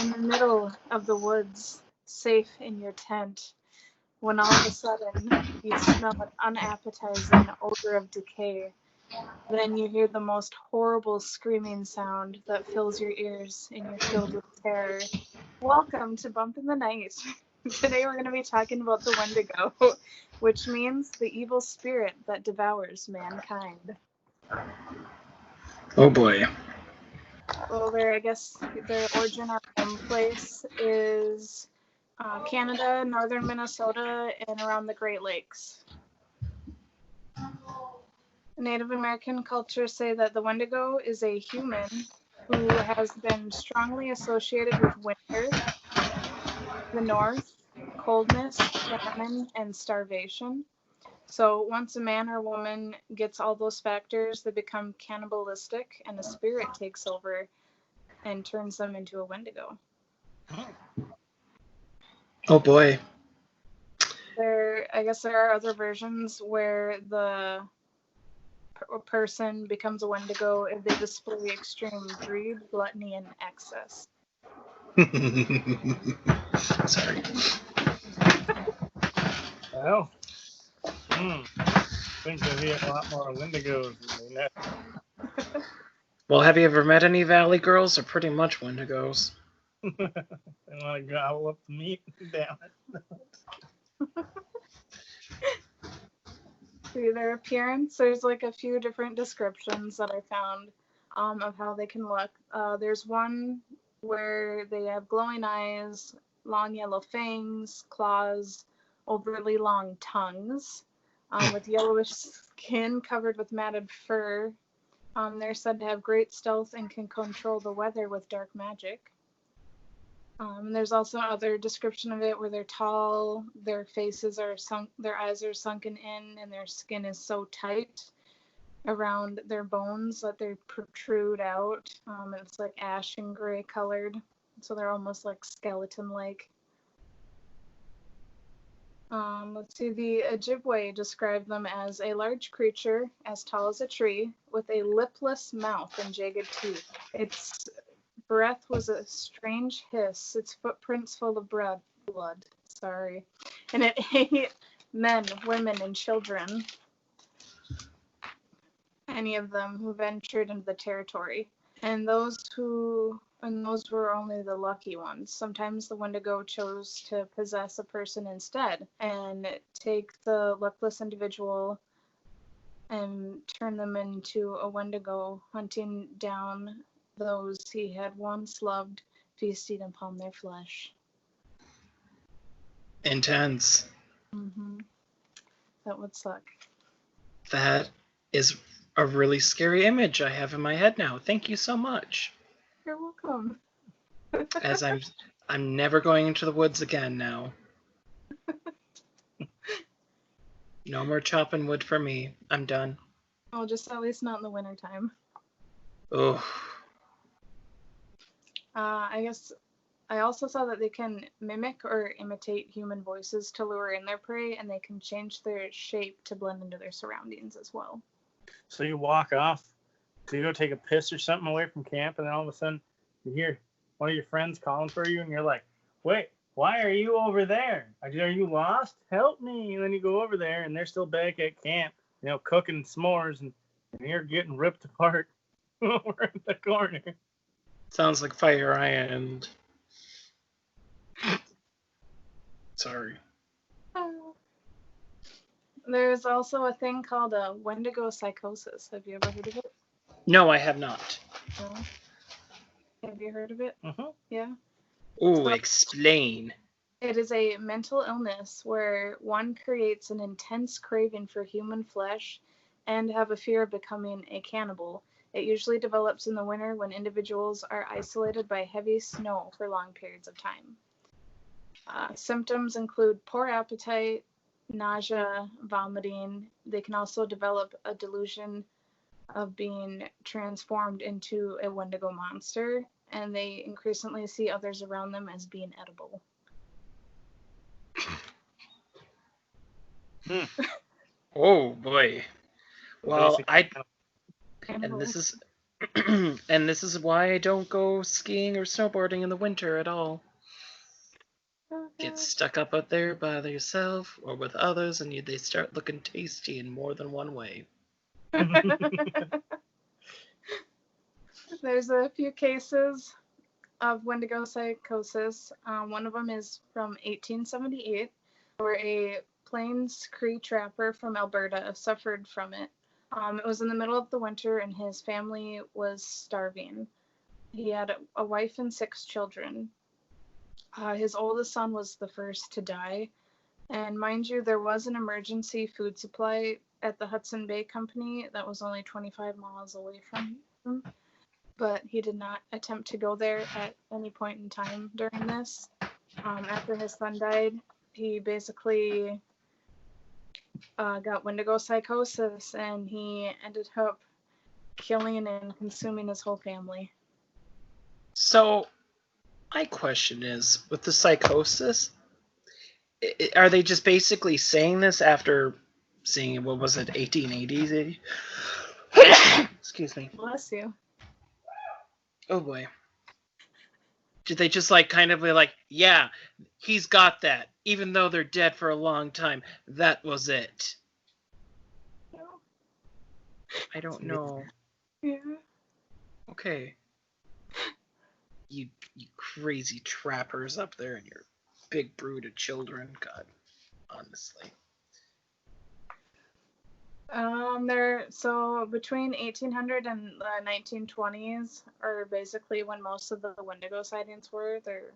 in the middle of the woods, safe in your tent, when all of a sudden you smell an unappetizing odor of decay. Then you hear the most horrible screaming sound that fills your ears and you're filled with terror. Welcome to Bump in the Night. Today we're going to be talking about the Wendigo, which means the evil spirit that devours mankind. Oh boy. Well, I guess their origin or home place is Canada, northern Minnesota, and around the Great Lakes. Native American cultures say that the Wendigo is a human who has been strongly associated with winter, the north, coldness, famine, and starvation. So once a man or woman gets all those factors, they become cannibalistic and a spirit takes over and turns them into a Wendigo. Oh boy. I guess there are other versions where the person becomes a Wendigo if they display extreme greed, gluttony, and excess. Sorry. Well, I think there'll be a lot more Wendigos than that. Well, have you ever met any Valley girls? They're pretty much Wendigos. They want to gobble up the meat. Damn it. See their appearance. There's like a few different descriptions that I found of how they can look. There's one where they have glowing eyes, long yellow fangs, claws, overly long tongues, with yellowish skin covered with matted fur. They're said to have great stealth and can control the weather with dark magic. There's also other description of it where they're tall, their faces are sunk, their eyes are sunken in, and their skin is so tight around their bones that they protrude out. It's like ash and gray colored, so they're almost like skeleton-like. Let's see, the Ojibwe described them as a large creature as tall as a tree with a lipless mouth and jagged teeth. Its breath was a strange hiss, its footprints full of blood. And it ate men, women, and children, any of them who ventured into the territory. And those were only the lucky ones. Sometimes the Wendigo chose to possess a person instead and take the luckless individual and turn them into a Wendigo, hunting down those he had once loved, feasting upon their flesh. Intense. That would suck. That is a really scary image I have in my head now. Thank you so much. You're welcome. As I'm never going into the woods again now. No more chopping wood for me. I'm done. Oh, just at least not in the wintertime. Oh. I guess I also saw that they can mimic or imitate human voices to lure in their prey, and they can change their shape to blend into their surroundings as well. So you walk off to go take a piss or something away from camp, and then all of a sudden you hear one of your friends calling for you, and you're like, wait, why are you over there? Are you lost? Help me. And then you go over there, and they're still back at camp, cooking s'mores, and you're getting ripped apart over in the corner. Sounds like Fire Island. Sorry. There's also a thing called a Wendigo psychosis. Have you ever heard of it? No, I have not. No? Have you heard of it? Yeah. Ooh, explain. It is a mental illness where one creates an intense craving for human flesh and have a fear of becoming a cannibal. It usually develops in the winter when individuals are isolated by heavy snow for long periods of time. Symptoms include poor appetite, nausea, vomiting. They can also develop a delusion of being transformed into a Wendigo monster, and they increasingly see others around them as being edible. Oh boy. Well, and And this is why I don't go skiing or snowboarding in the winter at all. Get stuck up out there by yourself or with others, and they start looking tasty in more than one way. There's a few cases of Wendigo psychosis. One of them is from 1878, where a Plains Cree trapper from Alberta suffered from it. It was in the middle of the winter, and his family was starving. He had a wife and 6 children. His oldest son was the first to die. And mind you, there was an emergency food supply at the Hudson Bay Company that was only 25 miles away from him. But he did not attempt to go there at any point in time during this. After his son died, he basically got Wendigo psychosis, and he ended up killing and consuming his whole family. So, my question is, with the psychosis, are they just basically saying this after seeing, what was it, 1880s? Excuse me. Bless you. Oh boy. Did they just kind of be like, yeah, he's got that, even though they're dead for a long time. That was it. No. I don't know. Yeah. Okay. You crazy trappers up there and your big brood of children. God, honestly. So between 1800 and the 1920s are basically when most of the Wendigo sightings were. There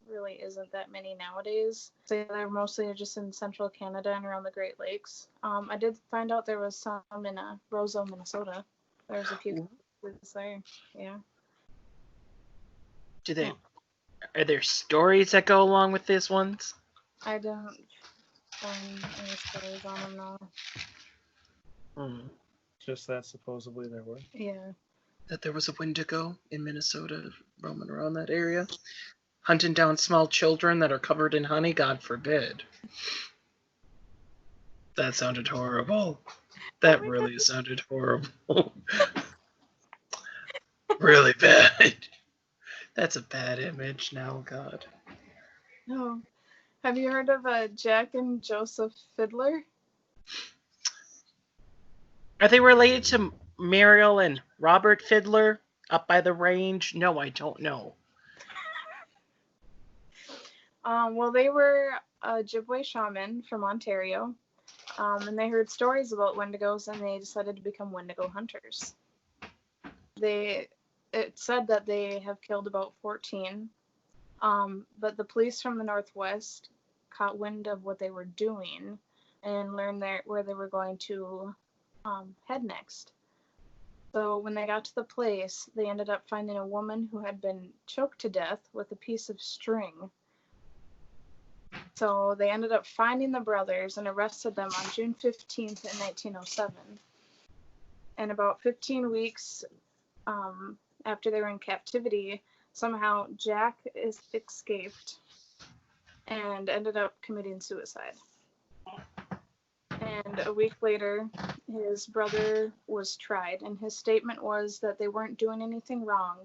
really isn't that many nowadays. So they're mostly just in central Canada and around the Great Lakes. I did find out there was some in Roseau, Minnesota. There's a few cases there. Yeah. Are there stories that go along with this ones? I don't find any stories on them now. Just that supposedly there were. Yeah. That there was a Wendigo in Minnesota roaming around that area, hunting down small children that are covered in honey. God forbid. That sounded horrible. That really sounded horrible. Really bad. That's a bad image now, God. No. Have you heard of Jack and Joseph Fiddler? Are they related to Muriel and Robert Fiddler up by the range? No, I don't know. Well, they were a Ojibwe shaman from Ontario, and they heard stories about Wendigos, and they decided to become Wendigo hunters. It said that they have killed about 14, but the police from the Northwest caught wind of what they were doing and learned where they were going to head next. So when they got to the place, they ended up finding a woman who had been choked to death with a piece of string. So they ended up finding the brothers and arrested them on June 15th in 1907. And about 15 weeks after they were in captivity, somehow Jack escaped and ended up committing suicide. And a week later, his brother was tried, and his statement was that they weren't doing anything wrong,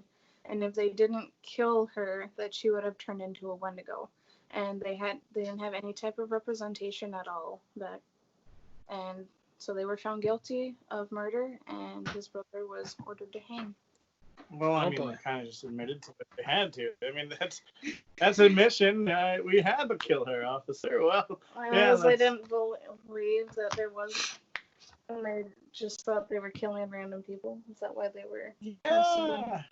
and if they didn't kill her, that she would have turned into a Wendigo. And they didn't have any type of representation at all. And so they were found guilty of murder, and his brother was ordered to hang. Well, I mean, they kind of just admitted to it. They had to. I mean, that's admission. We had to kill her, officer. Well, they didn't believe that there was, and they just thought they were killing random people. Is that why they were? Yeah.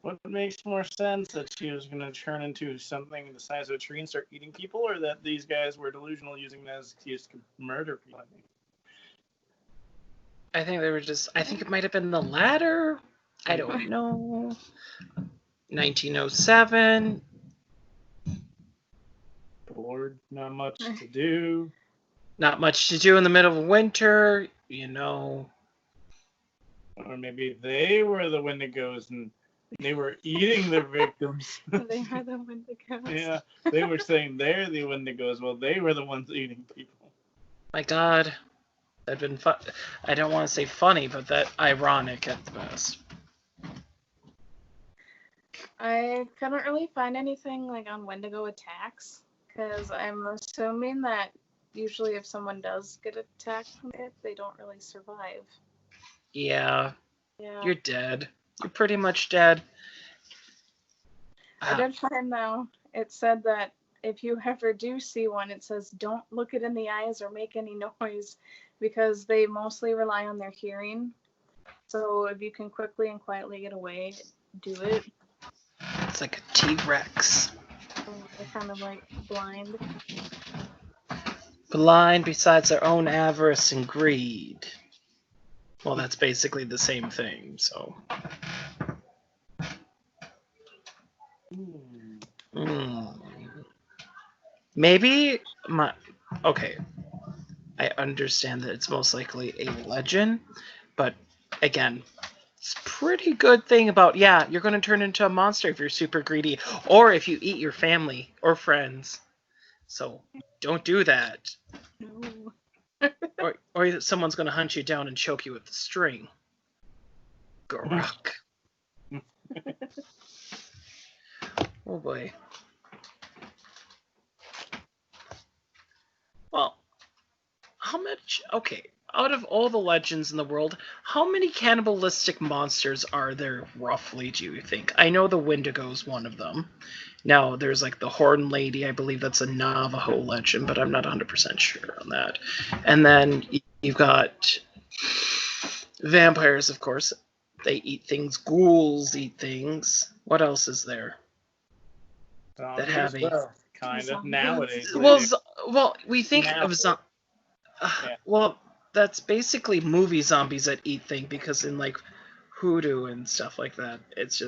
What makes more sense, that she was going to turn into something the size of a tree and start eating people, or that these guys were delusional, using that as an excuse to murder people? I think they were just. I think it might have been the latter. I don't know. 1907. Bored, not much to do. Not much to do in the middle of winter, you know. Or maybe they were the Wendigos and they were eating their victims. They are the Wendigos. Yeah, they were saying they're the Wendigos. Well, they were the ones eating people. My God. That'd been fun. I don't want to say funny, but that ironic at the best. I couldn't really find anything like on Wendigo attacks because I'm assuming that usually if someone does get attacked from it, they don't really survive. Yeah, Yeah. you're dead. You're pretty much dead. I did find though, it said that if you ever do see one, it says don't look it in the eyes or make any noise because they mostly rely on their hearing. So if you can quickly and quietly get away, do it. It's like a T-Rex. They're kind of like blind. Blind besides their own avarice and greed. Well, that's basically the same thing, so. Maybe my. Okay. I understand that it's most likely a legend, but again, it's a pretty good thing about, yeah, you're going to turn into a monster if you're super greedy, or if you eat your family or friends. So don't do that. No. Or someone's going to hunt you down and choke you with a string. Grok. Oh boy. Well, how much? Okay, out of all the legends in the world, how many cannibalistic monsters are there roughly, do you think? I know the Wendigo is one of them. Now, there's like the Horn Lady, I believe that's a Navajo legend, but I'm not 100% sure on that. And then you've got vampires, of course. They eat things. Ghouls eat things. What else is there? Zombies, have a- well, kind of nowadays. Well, we think of Yeah. well, that's basically movie zombies that eat things because in like hoodoo and stuff like that, it's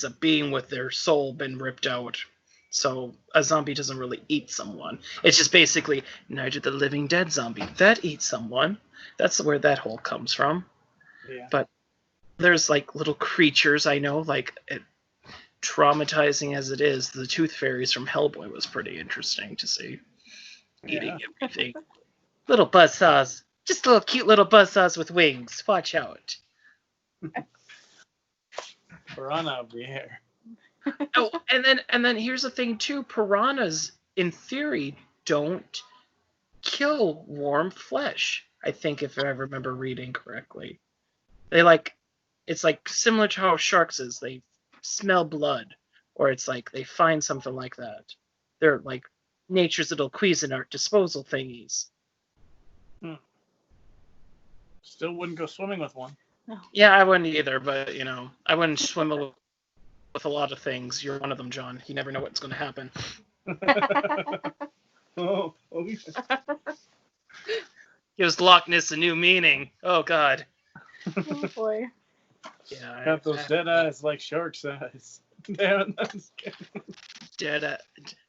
a being with their soul been ripped out. So a zombie doesn't really eat someone. It's just basically Night of the Living Dead zombie that eats someone. That's where that whole comes from. Yeah. But there's like little creatures I know, like traumatizing as it is, the tooth fairies from Hellboy was pretty interesting to see. Eating everything. Little buzzsaws. Just little cute little buzzsaws with wings. Watch out. Piranha over here. Oh, and then here's the thing too. Piranhas, in theory, don't kill warm flesh. I think if I remember reading correctly. It's like similar to how sharks is. They smell blood. Or it's like they find something like that. They're like nature's little Cuisinart disposal thingies. Still wouldn't go swimming with one. No. Yeah, I wouldn't either, but I wouldn't swim with a lot of things. You're one of them, John. You never know what's going to happen. Oh. Gives Loch Ness a new meaning. Oh God. Oh boy. Yeah. Got those dead eyes like shark's eyes. Dead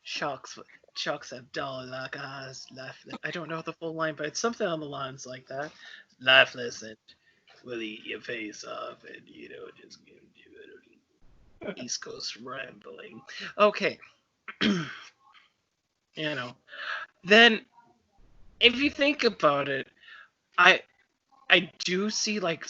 Sharks have doll-like eyes. Lifeless. I don't know the full line, but it's something on the lines like that. Lifeless and will eat your face off, and just give you it. East Coast rambling. Okay. Then if you think about it, I do see like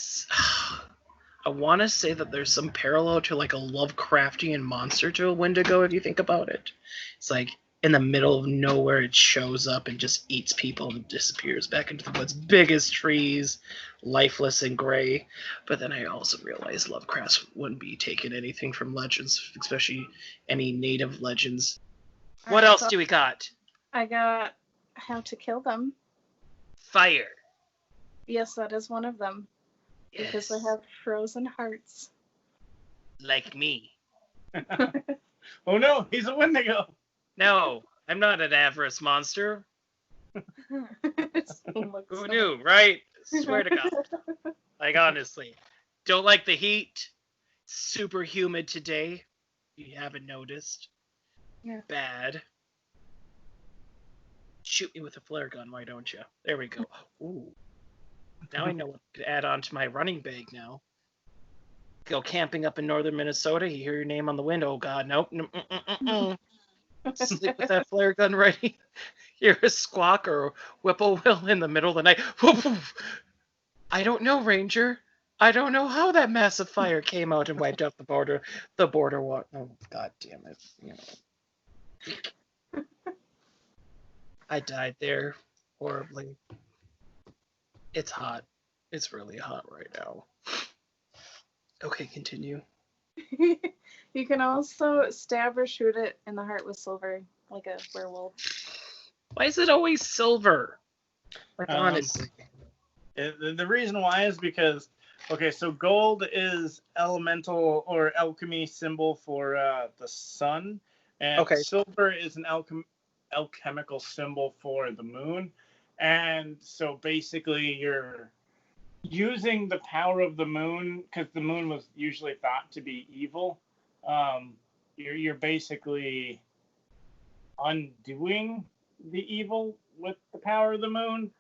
I want to say that there's some parallel to like a Lovecraftian monster to a Wendigo if you think about it. It's like in the middle of nowhere it shows up and just eats people and disappears back into the woods. Big as trees, lifeless and gray. But then I also realized Lovecraft wouldn't be taking anything from legends, especially any native legends. What else do we got? I got how to kill them. Fire. Yes, that is one of them. Yes. Because they have frozen hearts. Like me. Oh no, he's a Wendigo. No, I'm not an avarice monster. Who knew, right? Swear to God. Like, honestly. Don't like the heat. Super humid today. You haven't noticed. Yeah. Bad. Shoot me with a flare gun, why don't you? There we go. Ooh. Now I know what to add on to my running bag now. Go camping up in northern Minnesota, you hear your name on the window. Oh, God, nope. Sleep with that flare gun ready. Hear a squawk or whippoorwill in the middle of the night. I don't know, Ranger. I don't know how that massive fire came out and wiped out the border walk. Oh, god damn it. You know. I died there horribly. It's hot. It's really hot right now. Okay, continue. You can also stab or shoot it in the heart with silver, like a werewolf. Why is it always silver? Like, Um, honestly. The reason why is because, okay, so gold is elemental or alchemy symbol for the sun, and Okay. silver is an alchemical symbol for the moon. And so basically, you're using the power of the moon, because the moon was usually thought to be evil. You're basically undoing the evil with the power of the moon.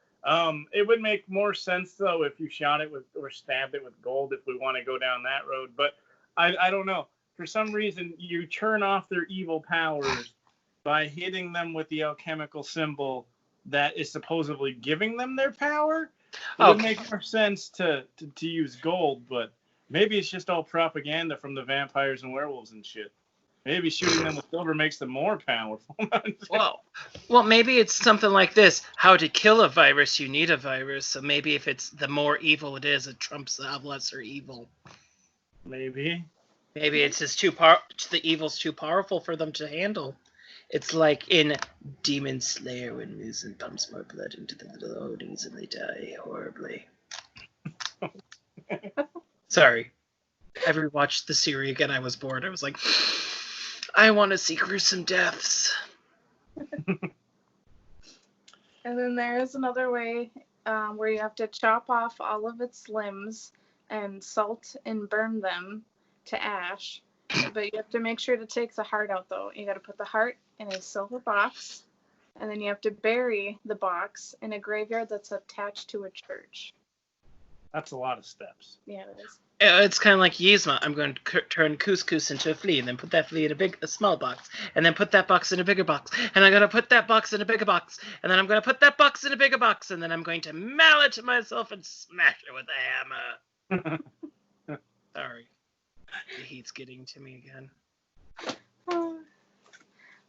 It would make more sense though if you shot it with or stabbed it with gold if we want to go down that road. But I don't know. For some reason, you turn off their evil powers by hitting them with the alchemical symbol that is supposedly giving them their power. It would make more sense to use gold, but maybe it's just all propaganda from the vampires and werewolves and shit. Maybe shooting them with silver makes them more powerful. Well, maybe it's something like this. How to kill a virus, you need a virus. So maybe if it's the more evil it is, it trumps the lesser evil. Maybe. Maybe it's just the evil's too powerful for them to handle. It's like in Demon Slayer when Musen pumps more blood into the little Odins and they die horribly. Sorry. I rewatched the series again. I was bored. I was like, I want to see gruesome deaths. And then there is another way where you have to chop off all of its limbs and salt and burn them to ash. But you have to make sure to take the heart out, though. You got to put the heart in a silver box, and then you have to bury the box in a graveyard that's attached to a church. That's a lot of steps. Yeah, it is. It's kind of like Yzma. I'm going to turn couscous into a flea, and then put that flea in a small box, and then put that box in a bigger box, and I'm going to put that box in a bigger box, and then I'm going to put that box in a bigger box, and then I'm going to mail it to myself and smash it with a hammer. Sorry. The heat's getting to me again.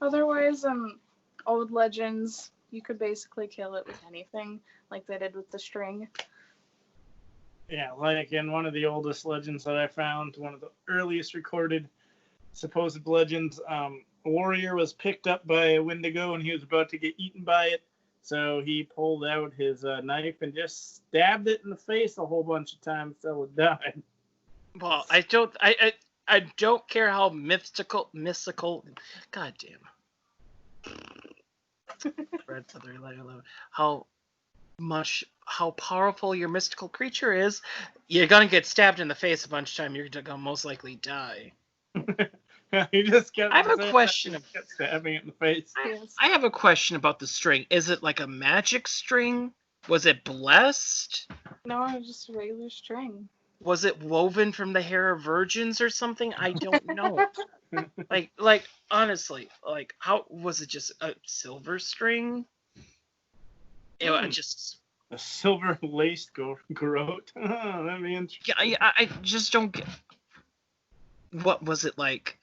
Otherwise, old legends, you could basically kill it with anything, like they did with the string. Yeah, like in one of the oldest legends that I found, one of the earliest recorded supposed legends, a warrior was picked up by a Wendigo and he was about to get eaten by it. So he pulled out his knife and just stabbed it in the face a whole bunch of times till it died. Well, I don't care how mystical. God damn. How powerful your mystical creature is, you're gonna get stabbed in the face a bunch of times. You're gonna most likely die. You just get. I have a question. Get stabbing it in the face. I have a question about the string. Is it like a magic string? Was it blessed? No, it's just a regular string. Was it woven from the hair of virgins or something? I don't know. like honestly, like how was it? Just a silver string? It was just a silver laced garrote. That'd be interesting. Yeah, I just don't get. What was it like?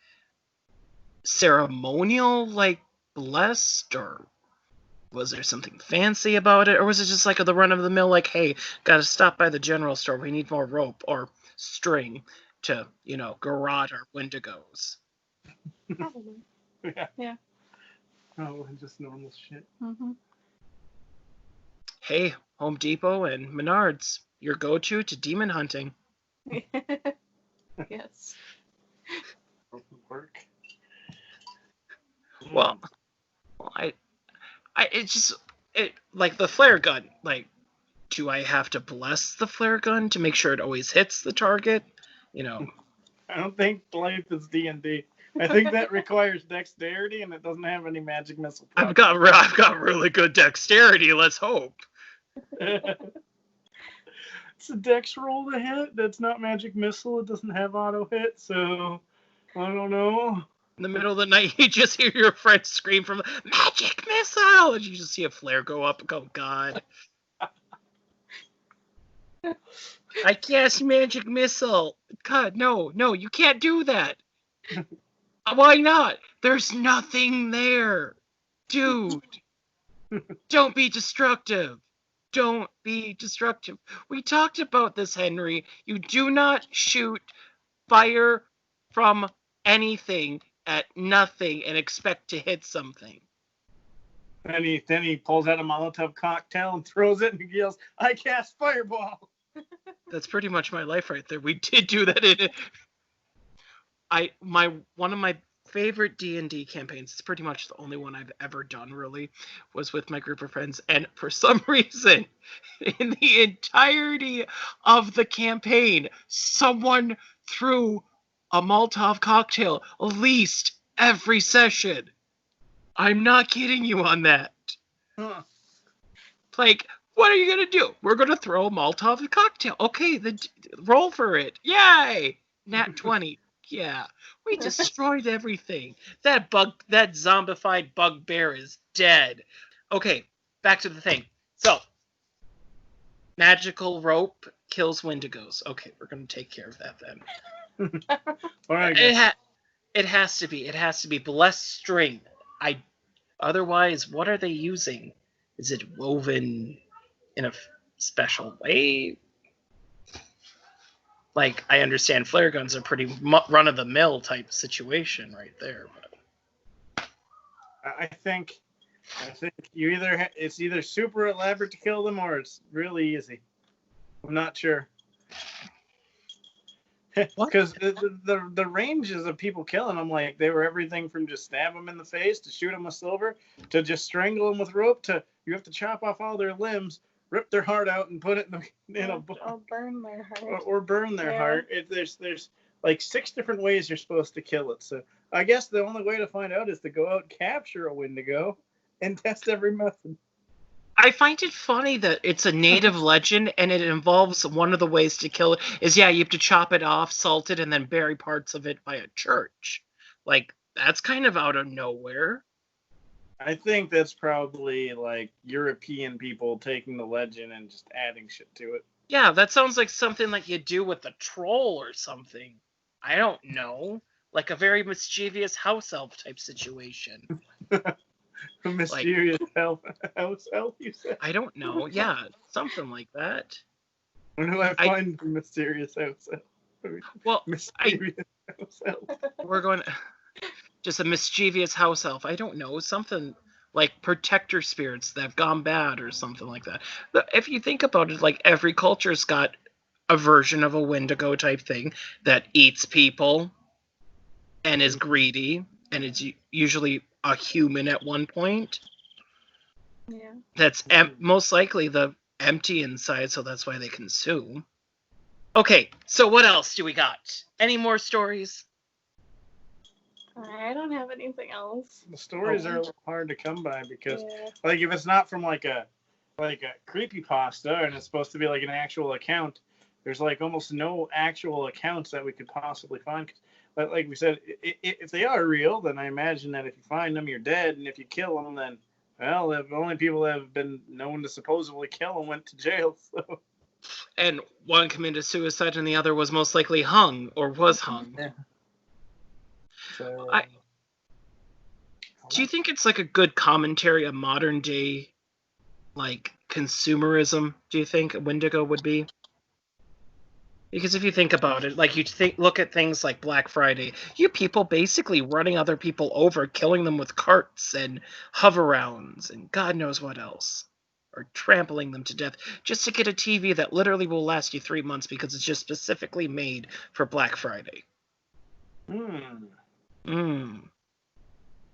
Ceremonial, like blessed, or was there something fancy about it, or was it just like the run of the mill? Like, hey, gotta stop by the general store. We need more rope or string to, garrote our Wendigos. Probably. Yeah. Oh, just normal shit. Mm-hmm. Hey, Home Depot and Menards, your go-to to demon hunting. Yes. Work. Well, like the flare gun. Like, do I have to bless the flare gun to make sure it always hits the target? I don't think life is D&D. I think that requires dexterity, and it doesn't have any magic missile. I've got really good dexterity. Let's hope. It's a dex roll to hit. That's not magic missile. It doesn't have auto hit, so I don't know. In the middle of the night, you just hear your friend scream from magic missile, and you just see a flare go up. Oh God! I cast magic missile. God, no, you can't do that. Why not? There's nothing there. Dude, don't be destructive. Don't be destructive. We talked about this, Henry. You do not shoot fire from anything at nothing and expect to hit something. Then he pulls out a Molotov cocktail and throws it and yells, "I cast fireball." That's pretty much my life right there. We did do that in one of my favorite D&D campaigns, it's pretty much the only one I've ever done really, was with my group of friends, and for some reason in the entirety of the campaign someone threw a Molotov cocktail at least every session. I'm not kidding you on that. Huh. Like, what are you gonna do? We're gonna throw a Molotov cocktail. Okay, roll for it. Yay! Nat 20. Yeah, we destroyed everything. That zombified bugbear is dead. Okay, back to the thing. So, magical rope kills Wendigos. Okay, we're gonna take care of that then. All right. It has to be. It has to be blessed string. Otherwise, what are they using? Is it woven in a special way? Like, I understand flare guns are pretty run-of-the-mill type situation right there. But I think it's either super elaborate to kill them or it's really easy. I'm not sure. Because the ranges of people killing them, like, they were everything from just stab them in the face to shoot them with silver to just strangle them with rope to you have to chop off all their limbs, rip their heart out, and put it in a book. Or burn their heart. Or burn their heart. There's like 6 different ways you're supposed to kill it. So I guess the only way to find out is to go out and capture a Wendigo and test every method. I find it funny that it's a native legend and it involves one of the ways to kill it is, you have to chop it off, salt it, and then bury parts of it by a church. Like, that's kind of out of nowhere. I think that's probably like European people taking the legend and just adding shit to it. Yeah, that sounds like something like you do with a troll or something. I don't know. Like a very mischievous house elf type situation. A mysterious house elf, you said? I don't know. Yeah, something like that. When do I find the mysterious house elf? Well, mysterious house elf. We're going just a mischievous house elf. I don't know. Something like protector spirits that have gone bad or something like that. If you think about it, like, every culture's got a version of a Wendigo type thing that eats people and is greedy and is usually a human at one point. Yeah. That's most likely the empty inside, so that's why they consume. Okay, so what else do we got? Any more stories? I don't have anything else. The stories are a little hard to come by because, like, if it's not from like a creepypasta and it's supposed to be like an actual account, there's like almost no actual accounts that we could possibly find. But like we said, if they are real, then I imagine that if you find them, you're dead, and if you kill them, then, well, the only people that have been known to supposedly kill them went to jail. So. And one committed suicide, and the other was most likely hung or was hung. Yeah. So, do you think it's like a good commentary of modern day, like, consumerism? Do you think Wendigo would be? Because if you think about it, like, look at things like Black Friday, you people basically running other people over, killing them with carts and hover-rounds and God knows what else, or trampling them to death just to get a TV that literally will last you 3 months because it's just specifically made for Black Friday.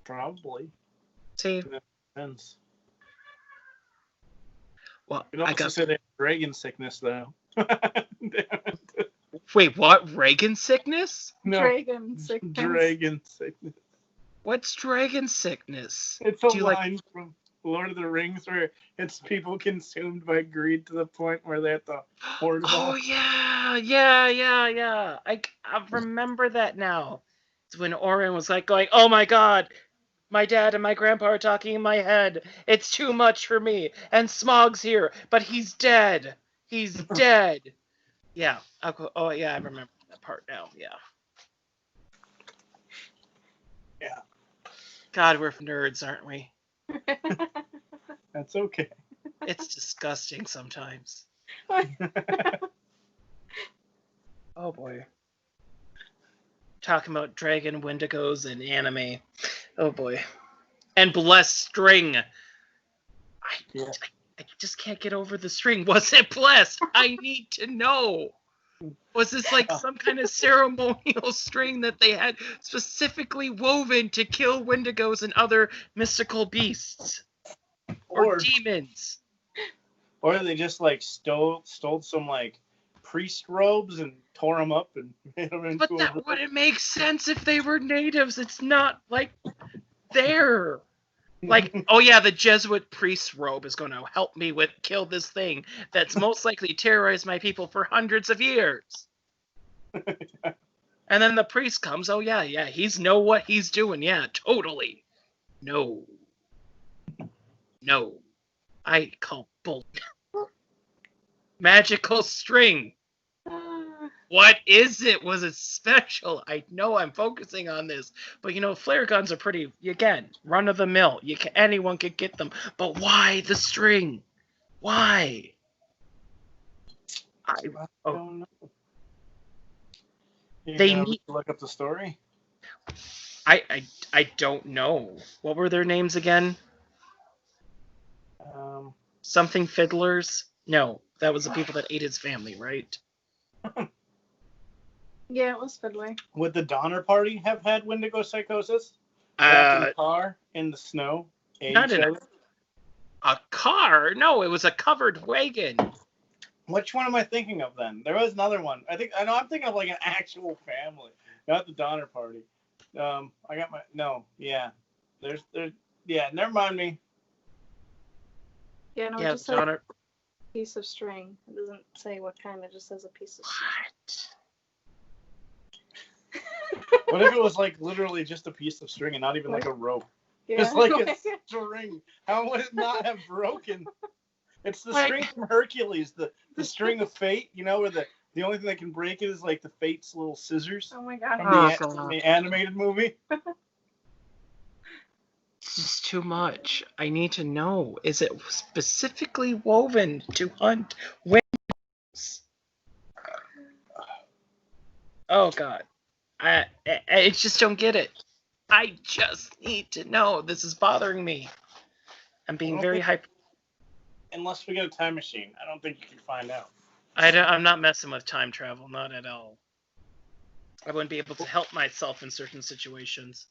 Probably. See? That depends. Well, You also said they have dragon sickness, though. Wait, what? Reagan sickness? No. Dragon sickness. Dragon sickness. What's dragon sickness? It's a line from Lord of the Rings where it's people consumed by greed to the point where they have to hoard them all. Oh, yeah. I remember that now. It's when Orin was like going, oh my God, my dad and my grandpa are talking in my head. It's too much for me. And Smog's here, but he's dead. He's dead. Yeah. Oh, yeah, I remember that part now. Yeah. Yeah, God, we're nerds, aren't we? that's okay. It's disgusting sometimes. Oh boy. Talking about dragon wendigos and anime. Oh boy. And blessed string. Yeah. I just can't get over the string. Was it blessed? I need to know. Was this like some kind of ceremonial string that they had specifically woven to kill wendigos and other mystical beasts? Or demons? Or they just like stole some like priest robes and tore them up and made them into But a that robe. wouldn't make sense if they were natives. It's not like there. Like, oh yeah, the Jesuit priest's robe is going to help me with kill this thing that's most likely terrorized my people for hundreds of years. And then the priest comes, oh yeah, he's know what he's doing. Yeah, totally. No. I call bull. Magical string. What is it? Was it special? I know I'm focusing on this, but flare guns are pretty, again, run of the mill. Anyone could get them, but why the string? Why? I don't know. They need. Look up the story. I don't know. What were their names again? Something fiddlers? No, that was the people that ate his family, right? Yeah, it was Fiddler. Would the Donner Party have had Wendigo psychosis? Trapped in a car in the snow, Not in a car. No, it was a covered wagon. Which one am I thinking of then? There was another one. I'm thinking of like an actual family, not the Donner Party. Never mind me. Yeah, no, Yeah, it just says Donner. piece of string. It doesn't say what kind. It just says a piece of string. What if it was like literally just a piece of string and not even like a rope? Yeah. It's like a string. How would it not have broken? It's the string from Hercules, the string of fate, where the only thing that can break it is like the fate's little scissors. Oh my god. From the animated movie. It's just too much. I need to know. Is it specifically woven to hunt wendigos? Oh god. I just don't get it. I just need to know. This is bothering me. I'm being very hyper. Unless we get a time machine, I don't think you can find out. I'm not messing with time travel, not at all. I wouldn't be able to help myself in certain situations.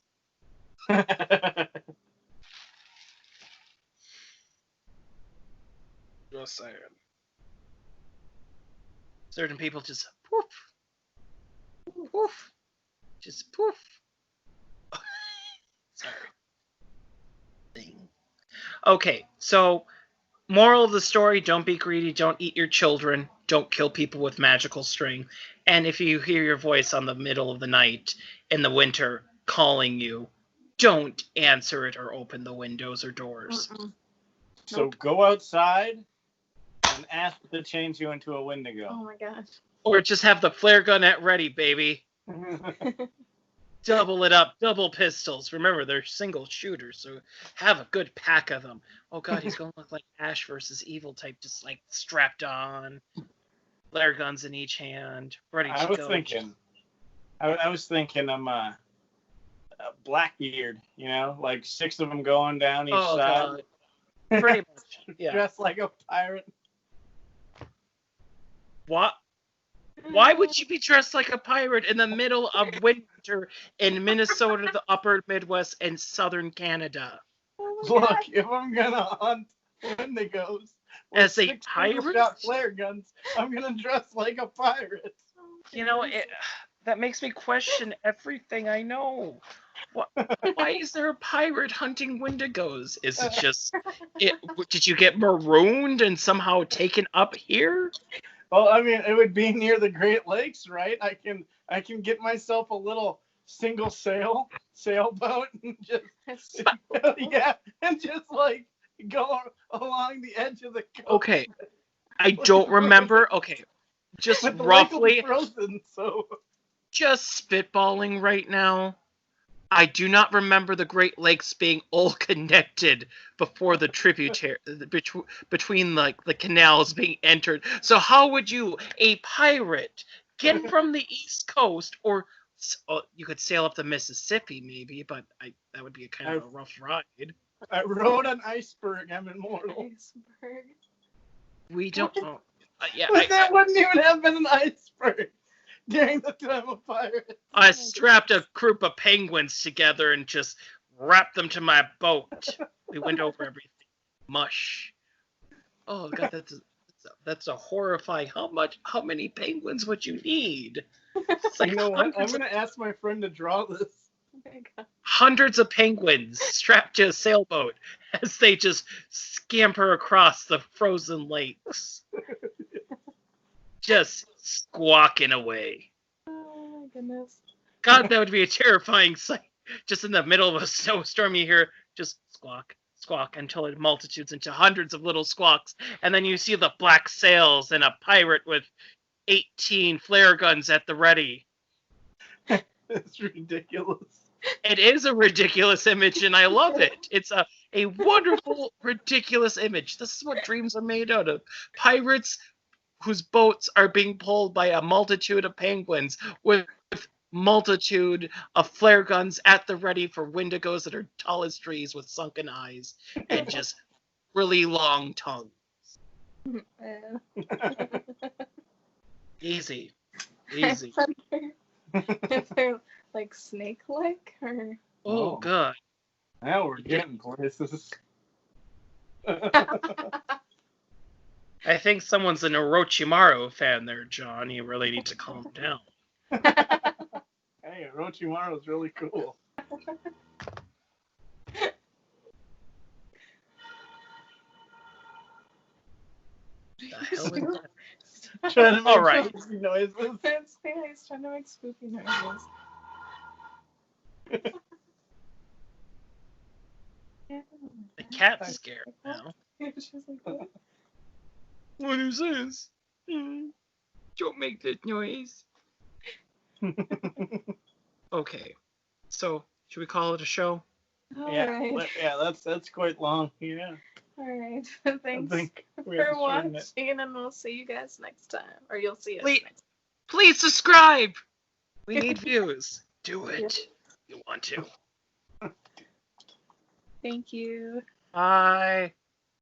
Just saying. Certain people just poof, poof, just poof. Sorry. Okay, so moral of the story: don't be greedy. Don't eat your children. Don't kill people with magical string. And if you hear your voice on the middle of the night in the winter calling you, don't answer it or open the windows or doors. So go outside and ask to change you into a Wendigo. Oh my gosh. Or just have the flare gun at ready, baby. Double it up, double pistols. Remember, they're single shooters, so have a good pack of them. Oh god, he's going to look like Ash versus Evil type, just like strapped on, flare guns in each hand, ready to go. I was thinking Blackbeard, like 6 of them going down each side. God. Pretty much, yeah. Dressed like a pirate. What? Why would you be dressed like a pirate in the middle of winter in Minnesota, the upper Midwest, and southern Canada? Look, if I'm gonna hunt Wendigos as a pirate, got flare guns, I'm gonna dress like a pirate. That makes me question everything I know. Why is there a pirate hunting Wendigos? Is it just did you get marooned and somehow taken up here? Well, I mean, it would be near the Great Lakes, right? I can get myself a little single sailboat and just and just like go along the edge of the coast. Okay, I don't remember. Okay, just But the lake will be roughly, frozen, so just spitballing right now. I do not remember the Great Lakes being all connected before the tributary between like the canals being entered. So how would you, a pirate, get from the East Coast, or you could sail up the Mississippi maybe, but that would be a kind of a rough ride. I rode an iceberg. I'm immortal. Iceberg. We don't know. But that wouldn't even have been an iceberg during the time of pirates. I strapped a group of penguins together and just wrapped them to my boat. We went over everything. Mush. Oh god, that's a horrifying. How many penguins would you need? It's like You know what? I'm gonna ask my friend to draw this. Oh my God. hundreds of penguins strapped to a sailboat as they just scamper across the frozen lakes. Just squawking away. Oh my goodness. God, that would be a terrifying sight. Just in the middle of a snowstorm, you hear just squawk, squawk, until it multitudes into hundreds of little squawks. And then you see the black sails and a pirate with 18 flare guns at the ready. It's ridiculous. It is a ridiculous image, and I love it. It's a wonderful, ridiculous image. This is what dreams are made out of. Pirates whose boats are being pulled by a multitude of penguins with multitude of flare guns at the ready for Wendigos that are tall as trees with sunken eyes and just really long tongues. Easy. Easy. If they're like snake-like or. Oh, God. Now we're getting places. I think someone's an Orochimaru fan there, John. You really need to calm down. Hey, Orochimaru's really cool. The hell is that? Trying to make All right. spooky noises. It's he's trying to make spooky noises. The cat's scared now. She's like, what? What is this? Don't make that noise. Okay. So, should we call it a show? All Yeah, right. yeah, that's quite long. Yeah. All right. I Thanks think we for have to shorten it. watching, and we'll see you guys next time. Or you'll see us Please- next Please subscribe! We need views. Do it. You want to. time. Thank you. Bye.